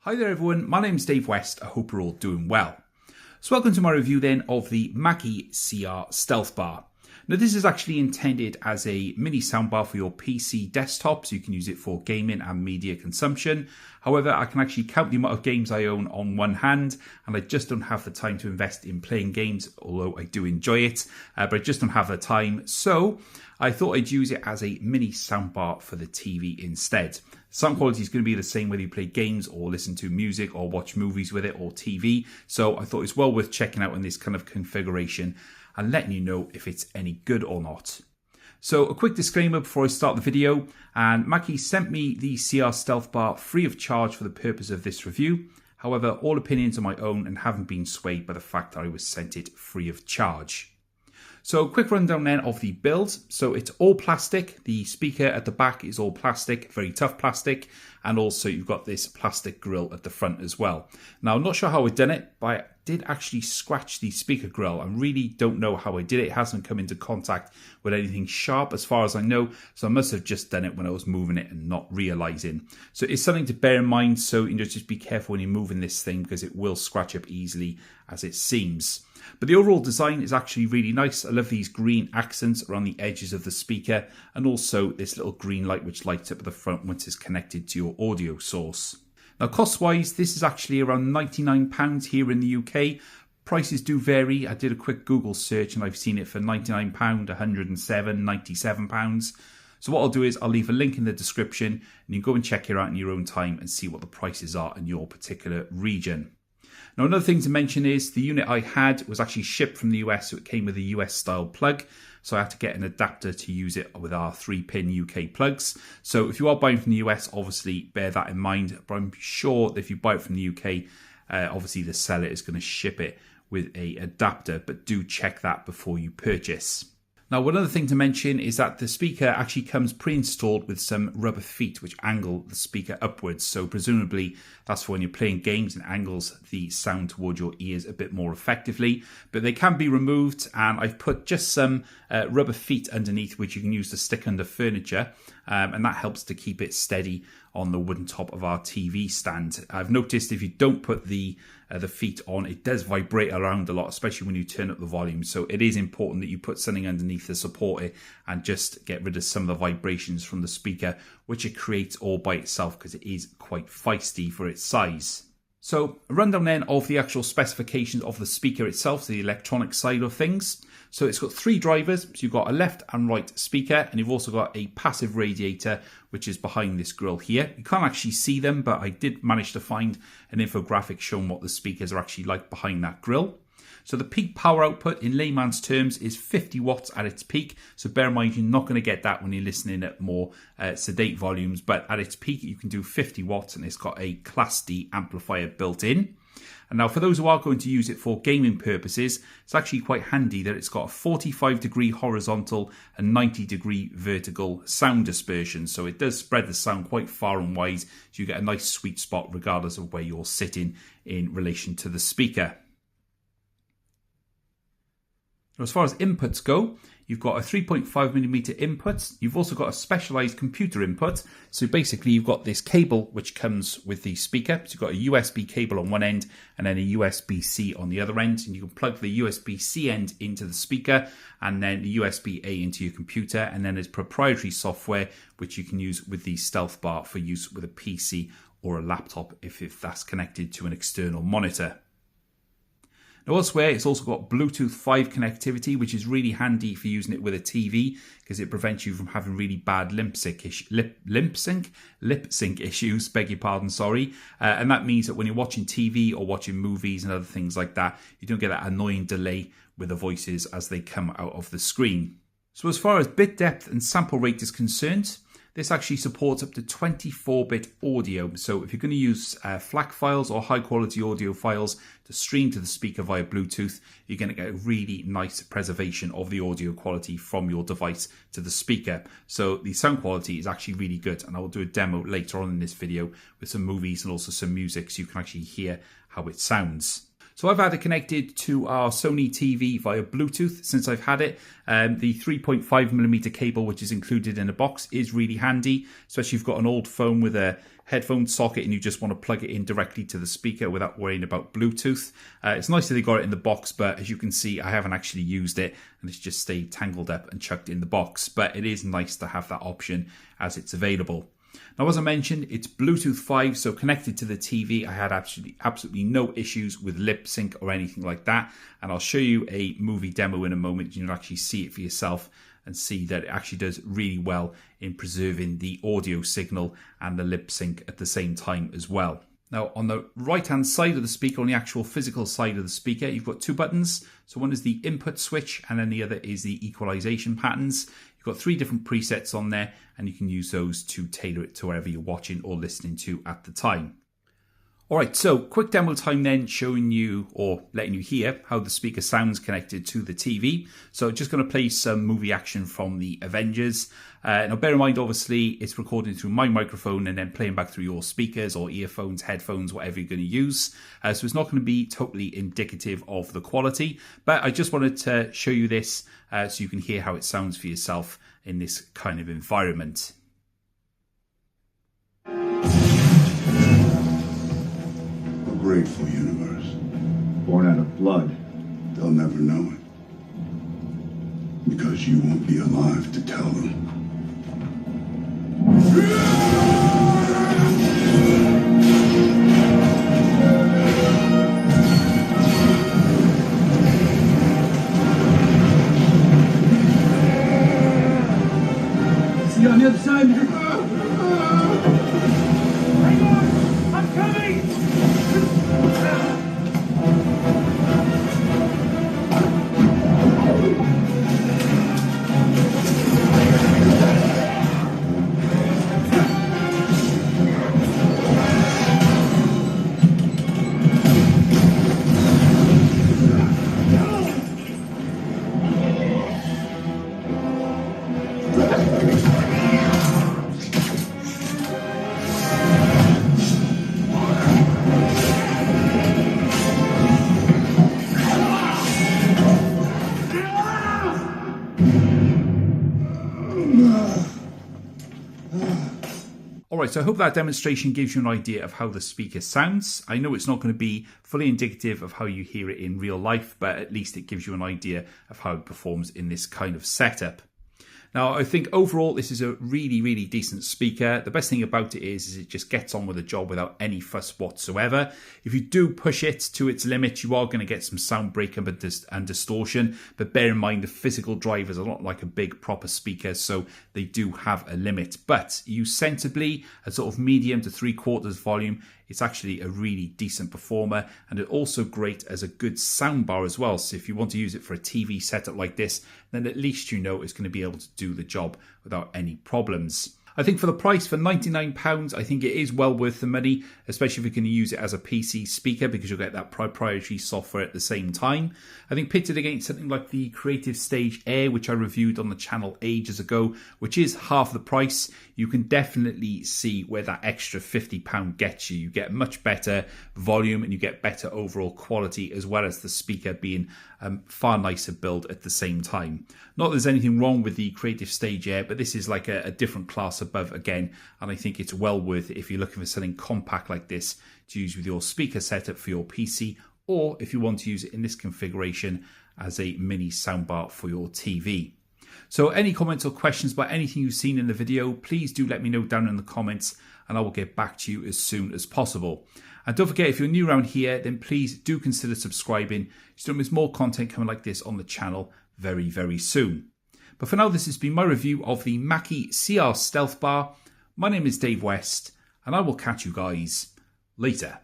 Hi there everyone, my name's Dave West, I hope you're all doing well. So welcome to my review then of the Mackie CR Stealthbar. Now this is actually intended as a mini soundbar for your PC desktop, so you can use it for gaming and media consumption. However, I can actually count the amount of games I own on one hand, and I just don't have the time to invest in playing games, although I do enjoy it, but I just don't have the time. So I thought I'd use it as a mini soundbar for the TV instead. Sound quality is going to be the same whether you play games or listen to music or watch movies with it or TV. So I thought it's well worth checking out in this kind of configuration and letting you know if it's any good or not. So a quick disclaimer before I start the video, and Mackie sent me the CR Stealthbar free of charge for the purpose of this review. However, all opinions are my own and haven't been swayed by the fact that I was sent it free of charge. So a quick rundown then of the build. So it's all plastic. The speaker at the back is all plastic, very tough plastic. And also you've got this plastic grill at the front as well. Now I'm not sure how I've done it, but I did actually scratch the speaker grill. I really don't know how I did it. It hasn't come into contact with anything sharp as far as I know. So I must have just done it when I was moving it and not realizing. So it's something to bear in mind. So you know, just be careful when you're moving this thing because it will scratch up easily as it seems. But the overall design is actually really nice. I love these green accents around the edges of the speaker, and also this little green light which lights up at the front once it's connected to your audio source. Now cost wise, this is actually around £99 here in the UK. Prices do vary. I did a quick Google search and I've seen it for £99, £107, £97. So what I'll do is I'll leave a link in the description and you can go and check it out in your own time and see what the prices are in your particular region. Now another thing to mention is the unit I had was actually shipped from the US, so it came with a US style plug. So I had to get an adapter to use it with our 3-pin UK plugs. So if you are buying from the US, obviously bear that in mind. But I'm sure that if you buy it from the UK, obviously the seller is going to ship it with a adapter, but do check that before you purchase. Now, one other thing to mention is that the speaker actually comes pre-installed with some rubber feet which angle the speaker upwards. So presumably that's for when you're playing games and angles the sound towards your ears a bit more effectively. But they can be removed, and I've put just some rubber feet underneath which you can use to stick under furniture. And that helps to keep it steady on the wooden top of our TV stand. I've noticed if you don't put the feet on, it does vibrate around a lot, especially when you turn up the volume. So it is important that you put something underneath to support it and just get rid of some of the vibrations from the speaker, which it creates all by itself because it is quite feisty for its size. So a rundown then of the actual specifications of the speaker itself, the electronic side of things. So it's got 3 drivers, so you've got a left and right speaker, and you've also got a passive radiator, which is behind this grill here. You can't actually see them, but I did manage to find an infographic showing what the speakers are actually like behind that grill. So the peak power output in layman's terms is 50 watts at its peak. So bear in mind, you're not going to get that when you're listening at more sedate volumes, but at its peak, you can do 50 watts and it's got a Class D amplifier built in. And now for those who are going to use it for gaming purposes, it's actually quite handy that it's got a 45-degree horizontal and 90-degree vertical sound dispersion. So it does spread the sound quite far and wide, so you get a nice sweet spot regardless of where you're sitting in relation to the speaker. As far as inputs go, you've got a 3.5mm input. You've also got a specialized computer input. So basically you've got this cable which comes with the speaker. So you've got a USB cable on one end and then a USB-C on the other end. And you can plug the USB-C end into the speaker and then the USB-A into your computer. And then there's proprietary software which you can use with the Stealthbar for use with a PC or a laptop if that's connected to an external monitor. Now elsewhere, it's also got Bluetooth 5 connectivity, which is really handy for using it with a TV because it prevents you from having really bad lip sync issues, beg your pardon, sorry. And that means that when you're watching TV or watching movies and other things like that, you don't get that annoying delay with the voices as they come out of the screen. So as far as bit depth and sample rate is concerned, this actually supports up to 24-bit audio. So if you're going to use FLAC files or high-quality audio files to stream to the speaker via Bluetooth, you're going to get a really nice preservation of the audio quality from your device to the speaker. So the sound quality is actually really good, and I will do a demo later on in this video with some movies and also some music so you can actually hear how it sounds. So I've had it connected to our Sony TV via Bluetooth since I've had it. The 3.5mm cable, which is included in the box, is really handy, especially if you've got an old phone with a headphone socket and you just want to plug it in directly to the speaker without worrying about Bluetooth. It's nice that they got it in the box, but as you can see, I haven't actually used it and it's just stayed tangled up and chucked in the box. But it is nice to have that option as it's available. Now, as I mentioned, it's Bluetooth 5, so connected to the TV, I had absolutely no issues with lip sync or anything like that. And I'll show you a movie demo in a moment. You'll actually see it for yourself and see that it actually does really well in preserving the audio signal and the lip sync at the same time as well. Now, on the right-hand side of the speaker, on the actual physical side of the speaker, you've got two buttons. So one is the input switch and then the other is the equalization patterns. You've got 3 different presets on there and you can use those to tailor it to wherever you're watching or listening to at the time. Alright, so quick demo time then, showing you or letting you hear how the speaker sounds connected to the TV. So just going to play some movie action from the Avengers. Now bear in mind, obviously, it's recording through my microphone and then playing back through your speakers or earphones, headphones, whatever you're going to use. So it's not going to be totally indicative of the quality, but I just wanted to show you this so you can hear how it sounds for yourself in this kind of environment. Grateful universe. Born out of blood. They'll never know it. Because you won't be alive to tell them. See you on the other side, man. Hang on! I'm coming! Alright, so I hope that demonstration gives you an idea of how the speaker sounds. I know it's not going to be fully indicative of how you hear it in real life, but at least it gives you an idea of how it performs in this kind of setup. Now, I think overall this is a really, really decent speaker. The best thing about it is it just gets on with the job without any fuss whatsoever. If you do push it to its limit, you are going to get some sound breakup and distortion. But bear in mind, the physical drivers are not like a big proper speaker, so they do have a limit. But used sensibly at sort of medium to 3/4 volume, it's actually a really decent performer, and it's also great as a good soundbar as well. So if you want to use it for a TV setup like this, then at least you know it's going to be able to do the job without any problems. I think for the price, for £99, I think it is well worth the money, especially if you're going to use it as a PC speaker because you'll get that proprietary software at the same time. I think pitted against something like the Creative Stage Air, which I reviewed on the channel ages ago, which is half the price, you can definitely see where that extra £50 gets you. You get much better volume and you get better overall quality, as well as the speaker being far nicer build at the same time. Not that there's anything wrong with the Creative Stage Air, but this is like a different class above again, and I think it's well worth it if you're looking for something compact like this to use with your speaker setup for your PC, or if you want to use it in this configuration as a mini soundbar for your TV. So any comments or questions about anything you've seen in the video, please do let me know down in the comments and I will get back to you as soon as possible. And don't forget, if you're new around here, then please do consider subscribing so don't miss more content coming like this on the channel very, very soon. But for now, this has been my review of the Mackie CR Stealthbar. My name is Dave West, and I will catch you guys later.